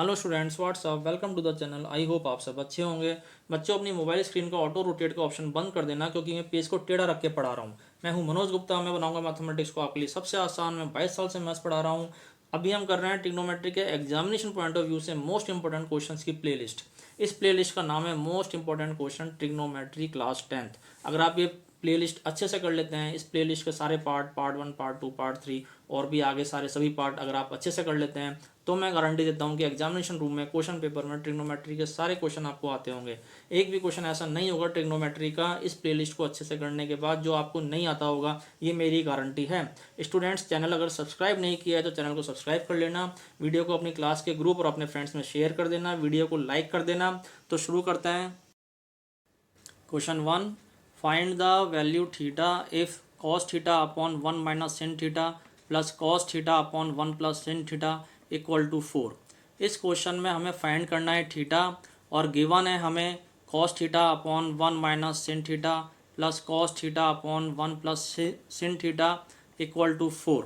Hello students, what's up, welcome to the channel. I hope आप सब अच्छे होंगे। बच्चों, अपनी मोबाइल स्क्रीन का ऑटो रोटेट का ऑप्शन बंद कर देना, क्योंकि मैं पेज को टेढ़ा रख के पढ़ा रहा हूँ। मैं हूँ मनोज गुप्ता। मैं बनाऊंगा मैथमेटिक्स को आपके लिए सबसे आसान। मैं 22 साल से मैथ्स पढ़ा रहा हूँ। अभी हम कर रहे हैं ट्रिग्नोमेट्री के एग्जामिनेशन पॉइंट ऑफ व्यू से मोस्ट इंपॉर्टेंट क्वेश्चंस की प्लेलिस्ट। इस प्लेलिस्ट का नाम है most important question trigonometry class 10th। अगर आप ये प्लेलिस्ट अच्छे से कर लेते हैं, इस प्लेलिस्ट के सारे पार्ट 1, पार्ट 2, पार्ट 3 और भी आगे सारे सभी पार्ट अगर आप अच्छे से कर लेते हैं, तो मैं गारंटी देता हूं कि एग्जामिनेशन रूम में क्वेश्चन पेपर में ट्रिग्नोमेट्री के सारे क्वेश्चन आपको आते होंगे। एक भी क्वेश्चन ऐसा नहीं होगा ट्रिग्नोमेट्री का इस प्लेलिस्ट को अच्छे से करने के बाद जो आपको नहीं आता होगा, ये मेरी गारंटी है। स्टूडेंट्स, चैनल अगर सब्सक्राइब नहीं किया है तो चैनल को सब्सक्राइब कर लेना। वीडियो को अपनी क्लास के ग्रुप और अपने फ्रेंड्स में शेयर कर देना। वीडियो को लाइक कर देना। तो शुरू करते हैं। Question 1, find the value theta if cos theta upon 1 minus sin theta plus cos theta upon 1 plus sin theta equal to 4। इस क्वेश्चन में हमें फाइंड करना है थीटा, और गिवन है हमें cos theta upon 1 minus sin theta plus cos theta upon 1 plus sin theta equal to 4।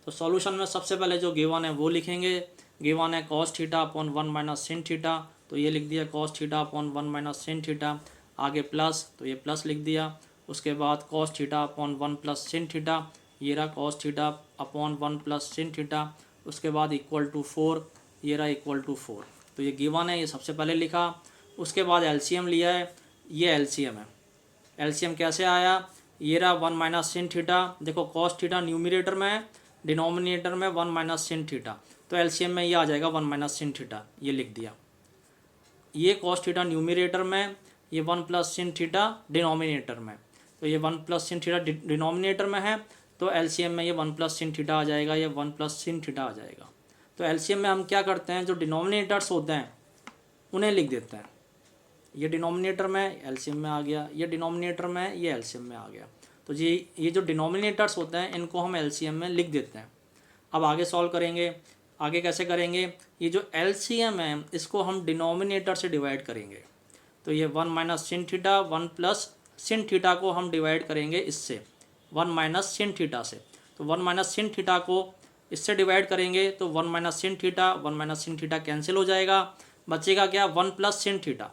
तो solution में सबसे पहले जो गिवन है वो लिखेंगे। गिवन है cos theta upon 1 minus sin theta, तो ये लिख दिया cos theta upon 1 minus sin theta. आगे प्लस, तो ये प्लस लिख दिया। उसके बाद cos theta upon 1 plus sin theta, ये रहा cos theta upon 1 plus sin theta. उसके बाद इक्वल टू 4, ये रहा इक्वल टू 4। तो ये गिवन है, ये सबसे पहले लिखा। उसके बाद एलसीएम लिया है, ये एलसीएम है। एलसीएम कैसे आया? ये रहा 1 माइनस sin थीटा। देखो कॉस थीटा न्यूमिनेटर में है, डिनोमिनेटर में 1 माइनस sin थीटा, तो एलसीएम में ये आ जाएगा 1 माइनस sin थीटा, ये लिख दिया। ये कॉस थीटा न्यूमिनेटर में, ये 1 प्लस sin थीटा डिनोमिनेटर में, तो ये 1 प्लस sin थीटा डिनोमिनेटर में है, तो एलसीएम में ये 1 प्लस sin थीटा आ जाएगा, ये 1 प्लस sin थीटा आ जाएगा। तो एलसीएम में हम क्या करते हैं, जो डिनोमिनेटर्स होते हैं उन्हें लिख देते हैं। ये डिनोमिनेटर में, एलसीएम में आ गया, ये डिनोमिनेटर में, ये एलसीएम में आ गया। तो ये जो डिनोमिनेटर्स होते हैं इनको हम एलसीएम में लिख देते हैं। अब आगे सॉल्व करेंगे। आगे कैसे करेंगे? ये जो एलसीएम है इसको हम डिनोमिनेटर से डिवाइड करेंगे। तो ये 1 minus sin theta 1 plus sin theta को हम डिवाइड करेंगे इससे, 1 माइनस sin थीटा से। तो 1 माइनस sin थीटा को इससे डिवाइड करेंगे तो 1 minus sin theta 1 minus sin theta cancel हो जाएगा। बचेगा क्या? 1 प्लस sin थीटा।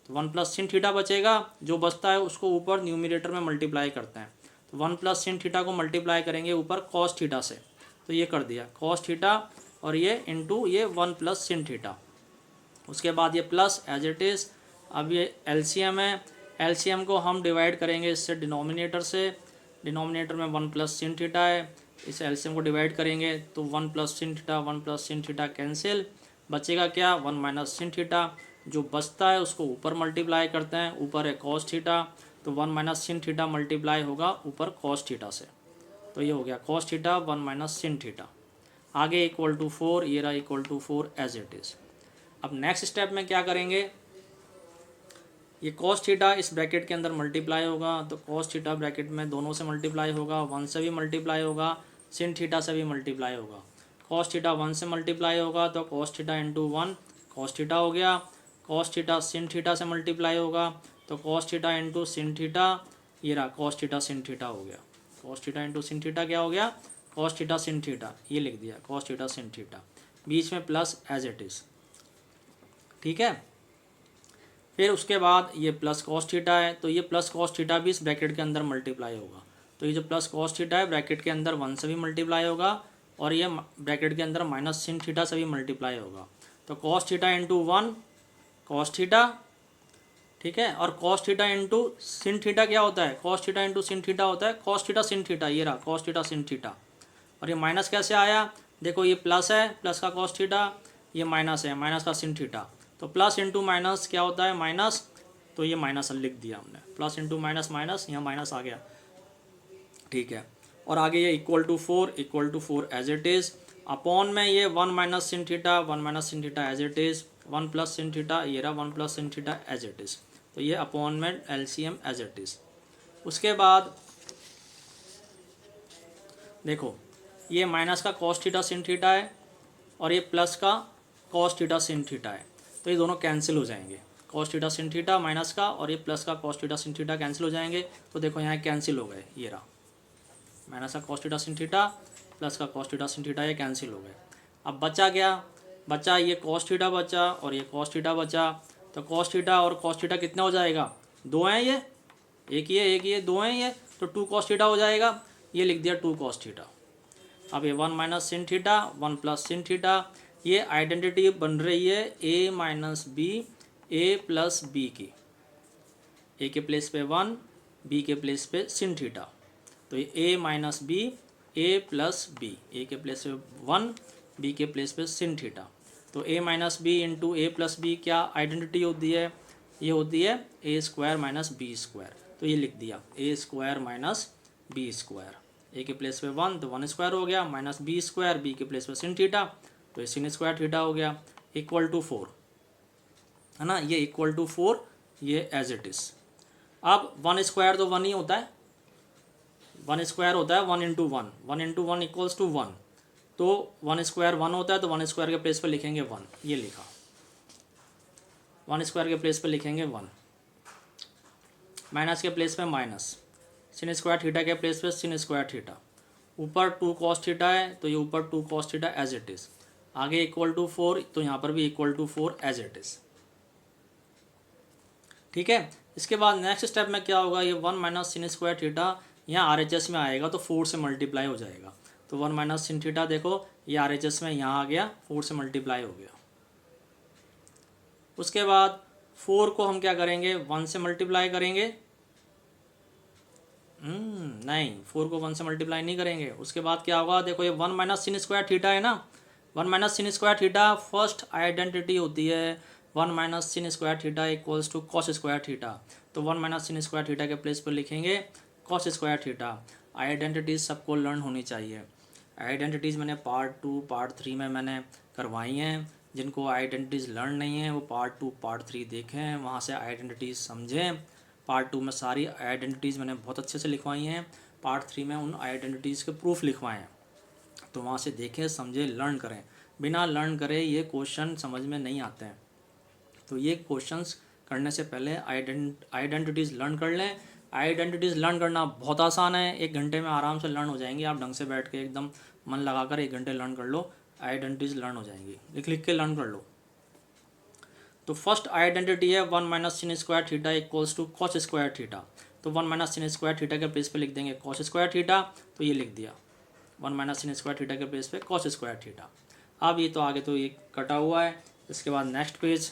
तो 1 प्लस sin थीटा बचेगा। जो बचता है उसको ऊपर न्यूमिनेटर में मल्टीप्लाई करते हैं। तो 1 प्लस sin थीटा को मल्टीप्लाई करेंगे ऊपर कॉस थीटा से, तो ये कर दिया कॉस थीटा, और ये इंटू ये 1 प्लस sin थीटा। उसके बाद ये प्लस एज इट इज़। अब ये एलसीएम है, एलसीएम को हम डिवाइड करेंगे इससे डिनोमिनेटर से। डिनोमिनेटर में 1 प्लस sin थीटा है, इस एलसीएम को डिवाइड करेंगे तो 1 plus sin theta 1 plus sin theta cancel. बचेगा क्या? 1 माइनस sin थीटा। जो बचता है उसको ऊपर मल्टीप्लाई करते हैं, ऊपर है कॉस थीटा, तो 1 माइनस sin थीटा मल्टीप्लाई होगा ऊपर कॉस थीटा से, तो ये हो गया cos theta 1 minus sin theta. आगे इक्वल टू 4, ये रहा equal to 4 as it is. अब नेक्स्ट स्टेप में क्या करेंगे? ये कॉस थीटा इस ब्रैकेट के अंदर मल्टीप्लाई होगा, तो कॉस थीटा ब्रैकेट में दोनों से मल्टीप्लाई होगा, 1 से भी मल्टीप्लाई होगा, sin थीटा से भी मल्टीप्लाई होगा। कॉस थीटा 1 से मल्टीप्लाई होगा तो cos theta into 1 cos theta हो गया। कॉस थीटा sin थीटा से मल्टीप्लाई होगा तो cos theta into sin theta, ये रहा कॉस थीटा sin थीटा हो गया। Cos theta into sin theta क्या हो गया? कॉस थीटा sin थीटा, ये लिख दिया कॉस थीटा sin थीटा, बीच में प्लस एज इट इज़। ठीक है। फिर उसके बाद ये प्लस कॉस थीटा है, तो ये प्लस कॉस थीटा भी इस ब्रैकेट के अंदर मल्टीप्लाई होगा। तो ये जो प्लस कॉस थीटा है ब्रैकेट के अंदर 1 से भी मल्टीप्लाई होगा, और ये ब्रैकेट के अंदर माइनस sin थीटा से भी मल्टीप्लाई होगा। तो cos theta into 1 cos theta, ठीक है। और cos theta into sin theta क्या होता है? Cos theta into sin theta होता है कॉस थीटा sin थीटा, ये रहा कॉस थीटा sin थीटा। और ये माइनस कैसे आया? देखो ये प्लस है, प्लस का कॉस थीटा, ये माइनस है, माइनस का sin थीटा। तो प्लस इंटू माइनस क्या होता है? माइनस। तो ये माइनस लिख दिया हमने, प्लस इंटू माइनस माइनस, यहाँ माइनस आ गया। ठीक है। और आगे ये equal to 4 as it is. Upon में ये 1 minus sin theta 1 minus sin theta as it is, 1 plus sin theta, ये रहा 1 plus sin theta as it is. तो ये अपॉन में एलसीएम एज इट इज़। उसके बाद देखो ये माइनस का कॉस थीटा sin थीटा है, और ये प्लस का कॉस थीटा sin थीटा है, तो ये दोनों कैंसिल हो जाएंगे। Cos theta sin theta minus का और ये प्लस का cos theta sin theta cancel हो जाएंगे। तो देखो यहाँ कैंसिल हो गए, ये रहा माइनस का cos theta sin theta plus का कॉस थीटा sin थीटा, ये कैंसिल हो गए। अब बचा क्या? बचा ये कॉस थीटा बचा और ये कॉस थीटा बचा। तो कॉस थीटा और कॉस थीटा कितना हो जाएगा, दो हैं ये, एक ये दो हैं ये, तो टू कॉस थीटा हो जाएगा। ये लिख दिया टू कॉस थीटा। अब ये one minus sin theta, one plus सिन थीटा, ये आइडेंटिटी बन रही है ए माइनस बी, ए प्लस बी की। ए के प्लेस पे वन, बी के प्लेस पे सिन थीटा, तो ये ए माइनस बी, ए प्लस बी, ए के प्लेस पे वन, बी के प्लेस पे सिन थीटा। तो ए माइनस बी इंटू ए प्लस बी क्या आइडेंटिटी होती है, ये होती है ए स्क्वायर माइनस बी स्क्वायर। तो ये लिख दिया ए स्क्वायर माइनस बी स्क्वायर। ए के प्लेस पे वन तो वन स्क्वायर हो गया, माइनस बी स्क्वायर, बी के प्लेस पे सिन थीटा तो ये सिन स्क्वायर थीटा हो गया, इक्वल टू 4, है ना, ये इक्वल टू 4, ये एज इट इज़। अब वन स्क्वायर तो वन ही होता है, वन स्क्वायर होता है one into one, one into one equals to one, तो वन स्क्वायर वन होता है, तो वन स्क्वायर के प्लेस पे लिखेंगे वन, ये लिखा, वन स्क्वायर के प्लेस पे लिखेंगे वन, माइनस के प्लेस पे माइनस, सिन स्क्वायर थीटा के प्लेस पे सिन स्क्वायर थीटा, ऊपर टू कॉस थीटा है तो ये ऊपर two cos theta as it is, आगे इक्वल टू 4 तो यहाँ पर भी equal to 4 as it is. ठीक है, इसके बाद नेक्स्ट स्टेप में क्या होगा, ये one minus sin square theta यहाँ RHS में आएगा तो 4 से मल्टीप्लाई हो जाएगा। तो वन माइनस सिन थीटा देखो ये RHS में यहाँ आ गया, 4 से मल्टीप्लाई हो गया। उसके बाद 4 को हम क्या करेंगे, 1 से मल्टीप्लाई करेंगे, नहीं 4 को 1 से मल्टीप्लाई नहीं करेंगे। उसके बाद क्या होगा, देखो ये one minus sin square theta है ना, one minus sin square theta first identity होती है, one minus sin square theta equals to cos square theta. तो one minus sin square theta के प्लेस पर लिखेंगे कॉस स्क्वायर थीटा। आइडेंटिटीज़ सबको learn होनी चाहिए। आइडेंटिटीज़ मैंने पार्ट 2 पार्ट 3 में मैंने करवाई हैं, जिनको आइडेंटिटीज़ लर्न नहीं है वो पार्ट 2 पार्ट 3 देखें, वहाँ से आइडेंटिटीज़ समझें। पार्ट 2 में सारी आइडेंटिटीज़ मैंने बहुत अच्छे से लिखवाई हैं, पार्ट 3 में उन आइडेंटिटीज़ के प्रूफ लिखवाए हैं, तो वहाँ से देखें समझें लर्न करें। बिना लर्न करे ये क्वेश्चन समझ में नहीं आते हैं। तो ये क्वेश्चंस करने से पहले आइडेंटिटीज़ लर्न कर लें। आइडेंटिटीज़ लर्न करना बहुत आसान है, 1 घंटे में आराम से लर्न हो जाएंगी। आप ढंग से बैठ के एकदम मन लगाकर 1 घंटे लर्न कर लो, आइडेंटिटीज़ लर्न हो जाएंगी, लिख लिख के लर्न कर लो। तो फर्स्ट आइडेंटिटी है one minus sin square theta equals to cos square theta. तो one minus sin square theta के प्लेस पे लिख देंगे कॉस स्क्वायर थीटा, तो ये लिख दिया one minus sin square theta के प्लेस पे कॉस स्क्वायर थीटा। अब ये तो आगे तो ये कटा हुआ है। इसके बाद नेक्स्ट पेज,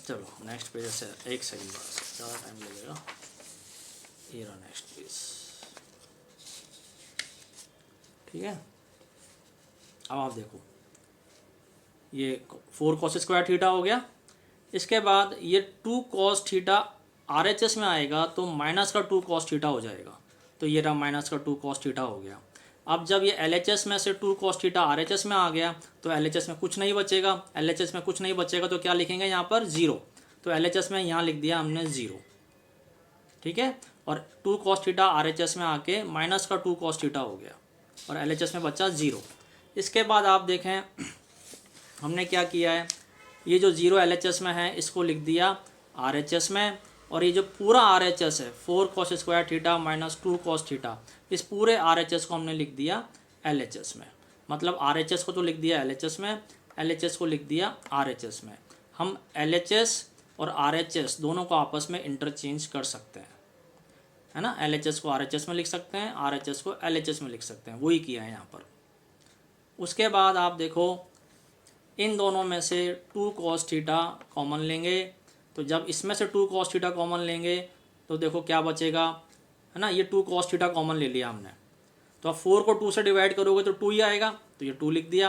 चलो नेक्स्ट पेज से 1 सेकंड बाद ज़्यादा टाइम लगेगा। ये रहा नेक्स्ट पेज, ठीक है। अब आप देखो ये 4 कॉस स्क्वायर थीटा हो गया। इसके बाद ये 2 कॉस थीटा RHS में आएगा तो माइनस का 2 कॉस थीटा हो जाएगा, तो ये रहा माइनस का 2 कॉस थीटा हो गया। अब जब ये LHS में से 2 कॉस थीटा RHS में आ गया तो LHS में कुछ नहीं बचेगा, LHS में कुछ नहीं बचेगा तो क्या लिखेंगे यहाँ पर 0, तो LHS में यहाँ लिख दिया हमने 0, ठीक है। और 2 कॉस थीटा RHS में आके माइनस का 2 कॉस थीटा हो गया और LHS में बचा 0। इसके बाद आप देखें हमने क्या किया है, ये जो 0 LHS में है इसको लिख दिया RHS में, और ये जो पूरा RHS है 4 cos square theta minus 2 cos theta, इस पूरे RHS को हमने लिख दिया LHS में। मतलब RHS को तो लिख दिया LHS में, LHS को लिख दिया RHS में। हम LHS और RHS दोनों को आपस में इंटरचेंज कर सकते हैं, है ना। LHS को RHS में लिख सकते हैं, RHS को LHS में लिख सकते हैं, वही किया है यहाँ पर। उसके बाद आप देखो इन दोनों में से 2 कॉस थीटा कॉमन लेंगे, तो जब इसमें से 2 कॉस थीटा कॉमन लेंगे तो देखो क्या बचेगा, है ना। ये 2 कॉस थीटा कॉमन ले लिया हमने, तो अब 4 को 2 से डिवाइड करोगे तो 2 ही आएगा, तो ये 2 लिख दिया।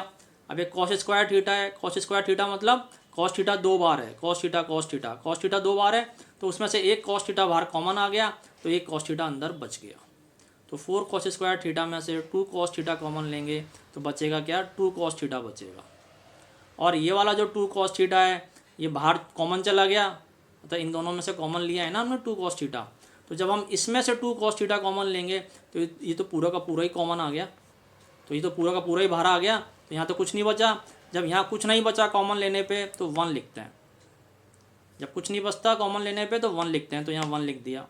अब एक कॉस स्क्वायर थीटा है, कॉस स्क्वायर थीटा मतलब कॉस थीटा 2 बार है, cos theta cos theta, cos theta 2 बार है, तो उसमें से एक कॉस थीटा बाहर कॉमन आ गया, तो एक कॉस थीटा अंदर बच गया। तो 4 कॉस स्क्वायर थीटा में से 2 कॉस थीटा कॉमन लेंगे तो बचेगा क्या, 2 कॉस थीटा बचेगा। और ये वाला जो 2 कॉस थीटा है ये बाहर कॉमन चला गया, तो इन दोनों में से कॉमन लिया है ना हमने 2 कॉस थीटा, तो जब हम इसमें से 2 कॉस थीटा कॉमन लेंगे तो ये तो पूरा का पूरा ही कॉमन आ गया, तो ये तो पूरा का पूरा ही बाहर आ गया, तो यहाँ तो कुछ नहीं बचा। जब यहाँ कुछ नहीं बचा कॉमन लेने पे तो 1 लिखते हैं, जब कुछ नहीं बचता कॉमन लेने पे तो 1 लिखते हैं, तो यहाँ 1 लिख दिया,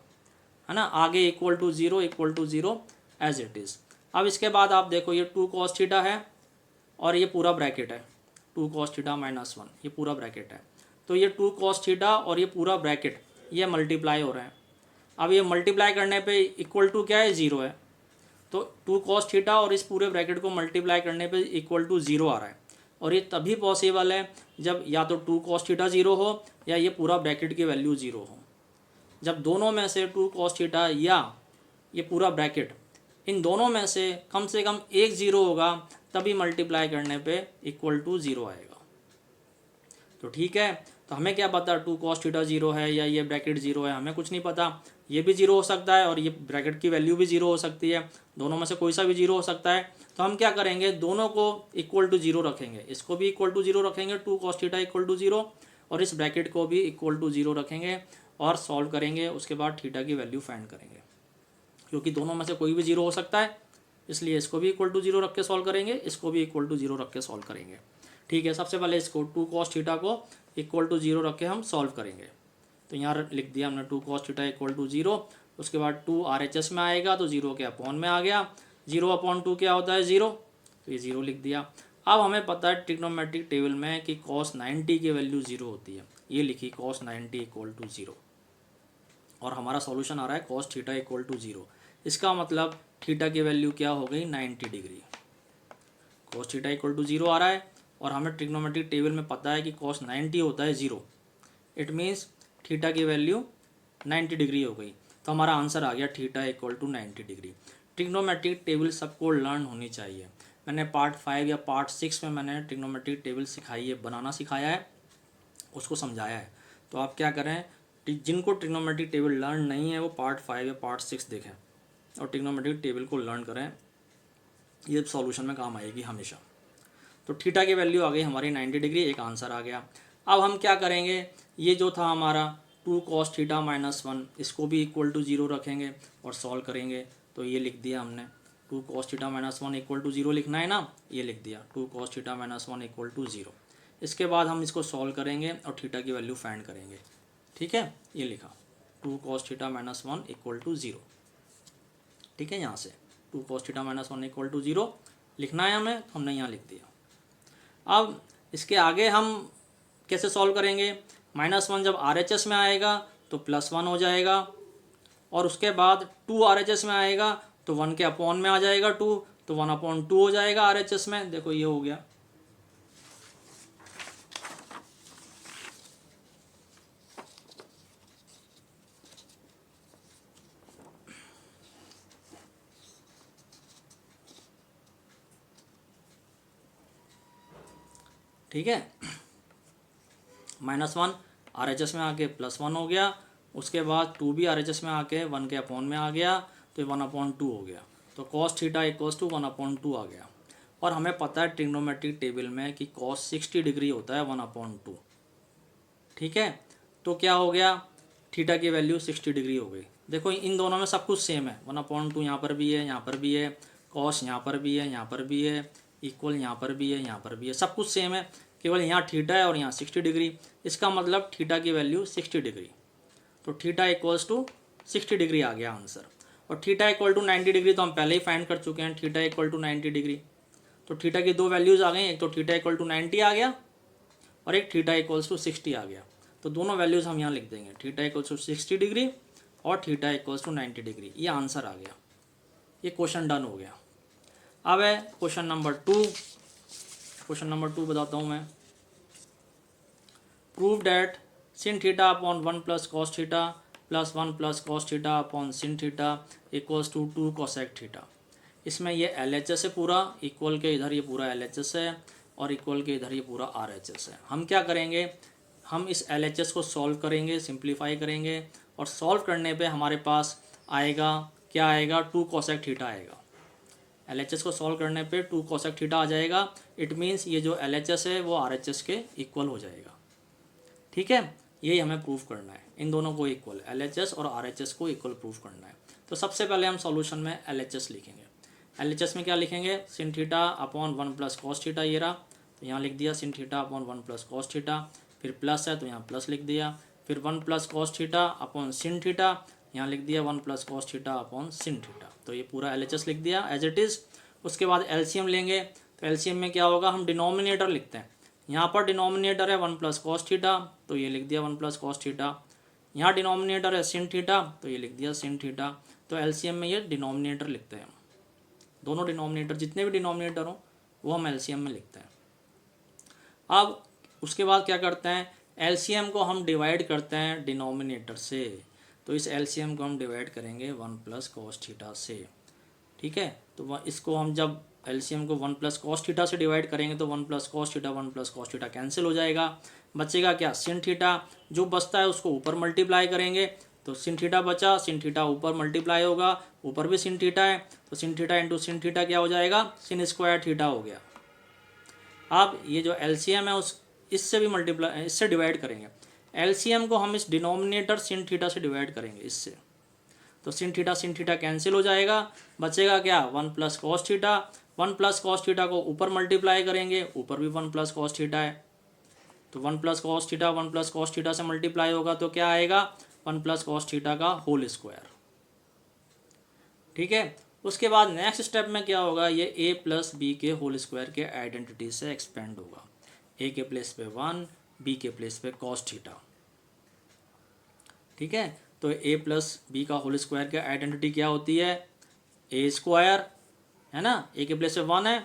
है ना। आगे equal to zero as it is. अब इसके बाद आप देखो ये 2 cos थीटा है और ये पूरा ब्रैकेट है 2 cos थीटा माइनस 1, ये पूरा ब्रैकेट है। तो ये 2 cos थीटा और ये पूरा ब्रैकेट ये मल्टीप्लाई हो रहे हैं। अब ये मल्टीप्लाई करने पे इक्वल टू क्या है, 0 है। तो 2 cos थीटा और इस पूरे ब्रैकेट को मल्टीप्लाई करने पे इक्वल टू 0 आ रहा है। और ये तभी पॉसिबल है जब या तो 2 cos थीटा 0 हो या ये पूरा ब्रैकेट की वैल्यू 0 हो। जब दोनों में से 2 cos थीटा या ये पूरा ब्रैकेट, इन दोनों में से कम एक 0 होगा, तभी मल्टीप्लाई करने पे इक्वल टू 0 आएगा। तो ठीक है, तो हमें क्या पता 2 cos थीटा 0 है या ये ब्रैकेट 0 है, हमें कुछ नहीं पता। ये भी 0 हो सकता है और ये ब्रैकेट की वैल्यू भी 0 हो सकती है, दोनों में से कोई सा भी 0 हो सकता है। तो हम क्या करेंगे, दोनों को इक्वल टू 0 रखेंगे, इसको भी इक्वल टू 0 रखेंगे 2 cos थीटा इक्वल टू 0, और इस ब्रैकेट को भी इक्वल टू 0 रखेंगे और सॉल्व करेंगे। उसके बाद थीटा की वैल्यू फाइंड करेंगे, क्योंकि दोनों में से कोई भी 0 हो सकता है, इसलिए इसको भी इक्वल टू 0 रख के सॉल्व करेंगे, इसको भी इक्वल टू 0 रख के सॉल्व करेंगे। ठीक है, सबसे पहले इसको 2 cos थीटा को इक्वल टू 0 रख के हम सॉल्व करेंगे। तो यहाँ लिख दिया हमने 2 cos थीटा इक्वल टू 0। उसके बाद 2 RHS में आएगा तो 0 के अपॉन में आ गया, 0/2 क्या होता है 0, तो ये 0 लिख दिया। अब हमें पता है ट्रिग्नोमेट्रिक टेबल में कि cos 90 की वैल्यू 0 होती है, ये लिखी cos 90 इक्वल टू 0, और हमारा सॉल्यूशन आ रहा है cos थीटा इक्वल टू 0। इसका मतलब थीटा की वैल्यू क्या हो गई, 90 degree. cos theta equal to 0 आ रहा है और हमें ट्रिग्नोमेट्रिक टेबल में पता है कि cos 90 होता है 0, इट मीन्स थीटा की वैल्यू 90 डिग्री हो गई। तो हमारा आंसर आ गया theta equal to 90 degree. Trigonometric table सबको लर्न होनी चाहिए। मैंने पार्ट 5 या पार्ट 6 में मैंने ट्रिग्नोमेट्रिक टेबल सिखाई है, बनाना सिखाया है, उसको समझाया है। तो आप क्या करें, जिनको ट्रिग्नोमेट्रिक टेबल लर्न नहीं है वो पार्ट 5 या पार्ट 6 देखें और ट्रिग्नोमेट्रिक टेबल को लर्न करें, ये सॉल्यूशन में काम आएगी हमेशा। तो थीटा की वैल्यू आ गई हमारी 90 डिग्री, एक आंसर आ गया। अब हम क्या करेंगे, ये जो था हमारा 2 cos थीटा माइनस 1, इसको भी इक्वल टू 0 रखेंगे और सॉल्व करेंगे। तो ये लिख दिया हमने 2 cos theta minus 1 equal to 0 लिखना है ना, ये लिख दिया 2 cos theta minus 1 equal to 0। इसके बाद हम इसको सॉल्व करेंगे और थीटा की वैल्यू फाइंड करेंगे। ठीक है, ये लिखा 2 cos theta minus 1 equal to 0। ठीक है, यहाँ से 2 cos theta minus 1 equal to 0 लिखना है हमें, तो हमने यहाँ लिख दिया। अब इसके आगे हम कैसे सॉल्व करेंगे, -1 जब RHS में आएगा तो +1 हो जाएगा, और उसके बाद 2 RHS में आएगा तो 1 के अपॉन में आ जाएगा 2, तो 1/2 हो जाएगा RHS में। देखो ये हो गया। ठीक है, -1 RHS में आके +1 हो गया, उसके बाद 2 भी RHS में आके 1 के अपॉन में आ गया, तो 1/2 हो गया। तो cos थीटा इक्वल्स टू 1/2 आ गया। और हमें पता है ट्रिग्नोमेट्रिक टेबल में कि cos 60 डिग्री होता है 1/2। ठीक है, तो क्या हो गया, थीटा की वैल्यू 60 डिग्री हो गई। देखो इन दोनों में सब कुछ सेम है, 1/2 यहाँ पर भी है, यहाँ पर भी है, cos यहाँ पर भी है, यहाँ पर भी है, इक्वल यहाँ पर भी है, यहाँ पर भी है, सब कुछ सेम है, केवल यहाँ थीटा है और यहाँ 60 डिग्री। इसका मतलब थीटा की वैल्यू 60 डिग्री। तो थीटा इक्वल्स टू 60 डिग्री आ गया आंसर। और थीटा इक्वल टू 90 डिग्री तो हम पहले ही फाइंड कर चुके हैं, थीटा इक्वल टू 90 डिग्री। तो थीटा की दो वैल्यूज़ आ गई, एक तो थीटा इक्वल टू 90 आ गया और एक थीटा इक्वल्स टू 60 आ गया। तो दोनों वैल्यूज़ हम यहाँ लिख देंगे, थीटा इक्वल्स टू 60 डिग्री और थीटा इक्वल्स टू 90 डिग्री। ये आंसर आ गया, ये क्वेश्चन डन हो गया। अब है क्वेश्चन नंबर 2। क्वेश्चन नंबर 2 बताता हूँ मैं। Prove that sin theta upon 1 plus cos theta plus 1 plus cos theta upon sin theta equals to 2 cosec theta. इसमें ये LHS है पूरा, इक्वल के इधर ये पूरा LHS है और इक्वल के इधर ये पूरा RHS है। हम क्या करेंगे, हम इस LHS को सॉल्व करेंगे, सिंप्लीफाई करेंगे, और सॉल्व करने पे हमारे पास आएगा क्या आएगा, 2 कोसेक थीटा आएगा। LHS को सॉल्व करने पे 2 कोसेक थीटा आ जाएगा। इट मीन्स ये जो LHS है वो RHS के इक्वल हो जाएगा। ठीक है, यही हमें प्रूफ करना है, इन दोनों को इक्वल, LHS और RHS को इक्वल प्रूफ करना है। तो सबसे पहले हम सॉल्यूशन में LHS लिखेंगे। LHS में क्या लिखेंगे, sin theta upon 1 plus cos theta, ये रहा, तो यहाँ लिख दिया sin theta upon 1 plus cos theta, फिर प्लस है तो यहाँ प्लस लिख दिया, फिर 1 plus cos theta upon sin theta, यहाँ लिख दिया 1 plus cos theta upon sin theta. तो ये पूरा LHS लिख दिया एज इट इज़। उसके बाद LCM लेंगे, तो LCM में क्या होगा, हम डिनोमिनेटर लिखते हैं। यहाँ पर डिनोमिनेटर है 1 प्लस कॉस थीटा, तो ये लिख दिया 1 प्लस कॉस थीटा। यहाँ डिनोमिनेटर है सिन थीटा, तो ये लिख दिया सिन थीटा। तो LCM में ये डिनोमिनेटर लिखते हैं, दोनों डिनोमिनेटर जितने भी डिनोमिनेटर हो वो हम LCM में लिखते हैं। अब उसके बाद क्या करते हैं, LCM को हम डिवाइड करते हैं डिनोमिनेटर से। तो इस LCM को हम डिवाइड करेंगे 1 प्लस कॉस थीटा से, ठीक है। तो इसको हम जब LCM को 1 प्लस कॉस थीटा से डिवाइड करेंगे तो 1 plus cos theta 1 plus cos theta cancel हो जाएगा, बचेगा क्या, सिन थीटा। जो बचता है उसको ऊपर मल्टीप्लाई करेंगे, तो सिन थीटा बचा, सिन थीटा ऊपर मल्टीप्लाई होगा, ऊपर भी सिन थीटा है, तो sin theta into sin theta क्या हो जाएगा, सिन स्क्वायर थीटा हो गया। अब ये जो LCM है उस इससे भी मल्टीप्लाई, इससे डिवाइड करेंगे। LCM को हम इस डिनोमिनेटर सिन थीटा से डिवाइड करेंगे इससे, तो सिन थीटा कैंसिल हो जाएगा, बचेगा क्या, 1 plus cos theta. 1 plus cos theta को ऊपर मल्टीप्लाई करेंगे, ऊपर भी 1 प्लस कॉस थीटा है, तो 1 plus cos theta 1 plus cos theta से मल्टीप्लाई होगा तो क्या आएगा, 1 प्लस कॉस थीटा का होल स्क्वायर, ठीक है। उसके बाद नेक्स्ट स्टेप में क्या होगा, ये a प्लस बी के होल स्क्वायर के आइडेंटिटी से एक्सपेंड होगा। a के प्लेस पे 1, b के प्लेस पे कॉस थीटा, ठीक है। तो a प्लस बी का होल स्क्वायर की आइडेंटिटी क्या होती है, a स्क्वायर, है ना, a के प्लेस पे 1 है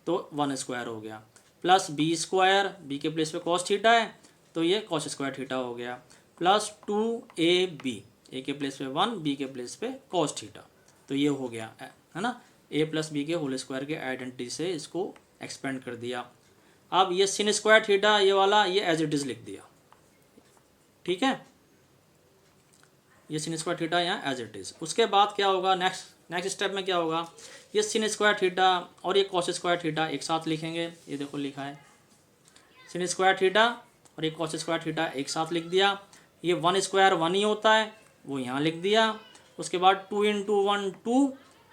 तो 1 स्क्वायर हो गया, प्लस बी स्क्वायर, बी के प्लेस पे कॉस थीटा है तो ये कॉस स्क्वायर थीटा हो गया, प्लस 2ab, a के प्लेस पे 1, b के प्लेस पे कॉस थीटा, तो ये हो गया, है ना। a प्लस बी के होल स्क्वायर के आइडेंटिटी से इसको एक्सपेंड कर दिया। अब ये सिन स्क्वायर थीटा ये वाला ये एज इट इज़ लिख दिया, ठीक है, ये सिन स्क्वायर थीटा यहाँ एज इट इज़। उसके बाद क्या होगा, नेक्स्ट स्टेप में क्या होगा, ये सिन स्क्वायर थीटा और ये कॉस स्क्वायर थीटा एक साथ लिखेंगे, ये देखो लिखा है सिन स्क्वायर थीटा और ये कॉस स्क्वायर थीटा एक साथ लिख दिया। ये 1 स्क्वायर 1 ही होता है, वो यहाँ लिख दिया। उसके बाद 2 इंटू 1 2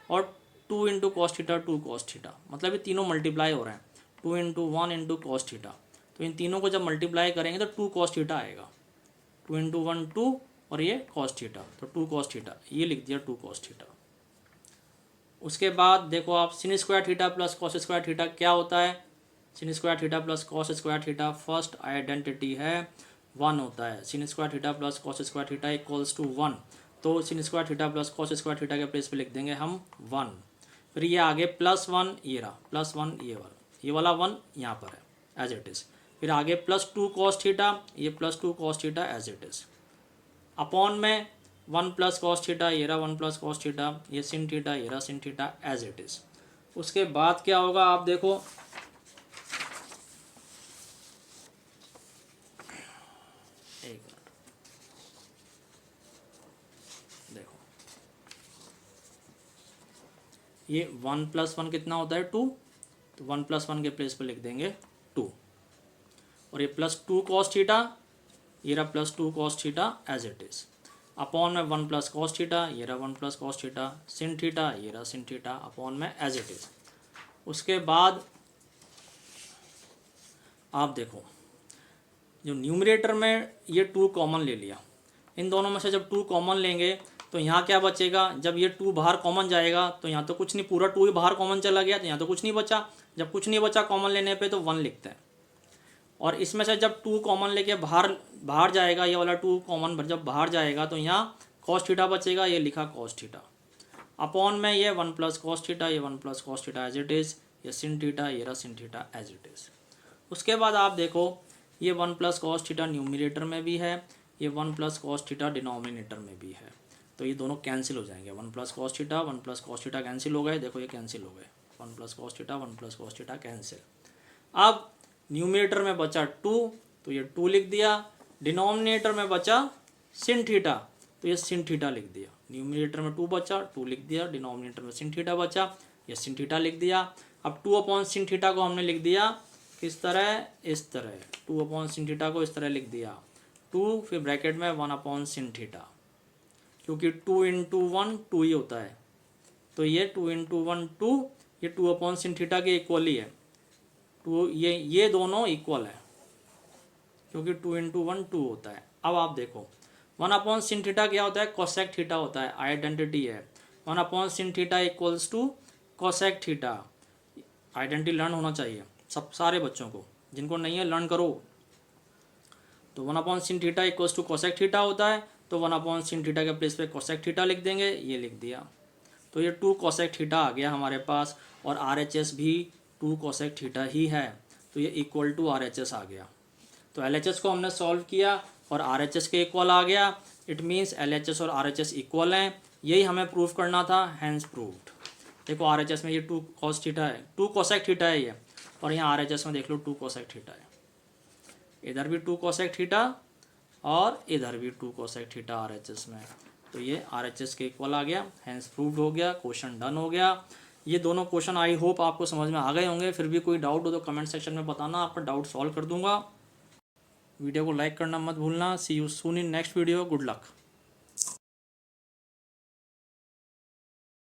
और 2 into cos theta 2 cos theta, मतलब ये तीनों मल्टीप्लाई हो रहे हैं, 2 इंटू 1 इंटू कॉस थीटा, तो इन तीनों को जब मल्टीप्लाई करेंगे तो 2 कॉस थीटा आएगा, 2 इंटू 1 2 और ये कॉस थीटा, तो 2 कॉस थीटा, ये लिख दिया 2 कॉस थीटा। उसके बाद देखो आप sin square theta plus cos square theta क्या होता है, sin square theta plus cos square theta first identity है 1 होता है, sin square theta plus cos square theta equals to 1, तो sin square theta plus cos square theta के place पे लिख देंगे हम 1। फिर ये आगे +1 ये रहा, +1 ये वाला 1 यहाँ पर है एज इट इज़। फिर आगे +2 कॉस थीटा, ये +2 cos theta as it is, upon में 1 प्लस कॉस थीटा ये रहा 1 प्लस कॉस थीटा, ये सिन थीटा ये रहा sin theta as it is. उसके बाद क्या होगा आप देखो, एक मिनट देखो, ये 1 + 1 कितना होता है 2, तो 1 + 1 के प्लेस पे लिख देंगे 2, और ये +2 कॉस थीटा ये रहा +2 cos theta as it is, upon में 1 प्लस कॉस थीटा ये रहा 1 plus cos theta, sin theta ये रहा सिन थीटा, अपॉन में एज इट इज़। उसके बाद आप देखो जो न्यूमरेटर में ये 2 कॉमन ले लिया, इन दोनों में से जब 2 कॉमन लेंगे तो यहाँ क्या बचेगा, जब ये 2 बाहर कॉमन जाएगा तो यहाँ तो कुछ नहीं, पूरा 2 ही बाहर कॉमन चला गया तो यहाँ तो कुछ नहीं बचा, जब कुछ नहीं बचा कॉमन लेने पे तो 1 लिखते हैं। और इसमें से जब 2 कॉमन लेके बाहर जाएगा, ये वाला 2 कॉमन जब बाहर जाएगा तो यहाँ कॉस थीटा बचेगा, ये लिखा कॉस थीटा, अपॉन में ये 1 प्लस कॉस थीटा ये 1 plus cos theta as it is, ये सिन थीटा ये रहा sin theta as it is. उसके बाद आप देखो ये 1 प्लस कॉस थीटा न्यूमरेटर में भी है, ये 1 प्लस कॉस थीटा डिनोमिनेटर में भी है, तो ये दोनों कैंसिल हो जाएंगे, 1 plus cos theta 1 plus cos theta cancel हो गए, देखो ये कैंसिल हो गए, 1 plus cos theta 1 plus cos theta cancel. अब न्यूमरेटर में बचा 2 तो ये 2 लिख दिया, डिनोमिनेटर में बचा सिन थीटा तो ये सिन थीटा लिख दिया, न्यूमरेटर में 2 बचा 2 लिख दिया, डिनोमिनेटर में सिन थीटा बचा ये सिन थीटा लिख दिया। अब 2 अपॉन सिन थीटा को हमने लिख दिया किस तरह, इस तरह, 2 अपॉन सिन थीटा को इस तरह लिख दिया 2, फिर ब्रैकेट में 1 अपॉन सिन थीटा, क्योंकि 2 इंटू 1 2 ही होता है, तो ये 2 इंटू 1 2, ये 2 अपॉन सिन थीटा के इक्वल ही है, 2 ये दोनों इक्वल है क्योंकि 2 इंटू 1 2 होता है। अब आप देखो 1/sin थीटा क्या होता है, कोसेक थीटा होता है, आइडेंटिटी है। 1/sin theta equals to cosec theta. Identity learn होना चाहिए सब सारे बच्चों को, जिनको नहीं है लर्न करो। तो 1/sin theta equals to cosec theta होता है, तो 1/sin थीटा के प्लेस पे कोसेक थीटा लिख देंगे, ये लिख दिया। तो ये 2 कोसेक थीटा आ गया हमारे पास, और RHS भी 2 कोसेक थीटा ही है, तो ये इक्वल टू RHS आ गया। तो LHS को हमने सॉल्व किया और RHS के इक्वल आ गया। इट मीन्स LHS और RHS इक्वल हैं, यही हमें प्रूव करना था, हैंस प्रूव्ड। देखो RHS में ये 2 cos थीटा है, 2 कोसेक थीटा है ये, और यहाँ RHS में देख लो 2 कोसेक थीटा है। इधर भी 2 कोसेक थीटा और इधर भी 2 कोसेक थीटा RHS में, तो ये RHS के इक्वल आ गया, हैंस प्रूव्ड हो गया, क्वेश्चन डन हो गया। ये दोनों क्वेश्चन आई होप आपको समझ में आ गए होंगे। फिर भी कोई डाउट हो तो कमेंट सेक्शन में बताना, आपका डाउट सॉल्व कर दूंगा। वीडियो को लाइक करना मत भूलना। See you soon in next video. Good luck.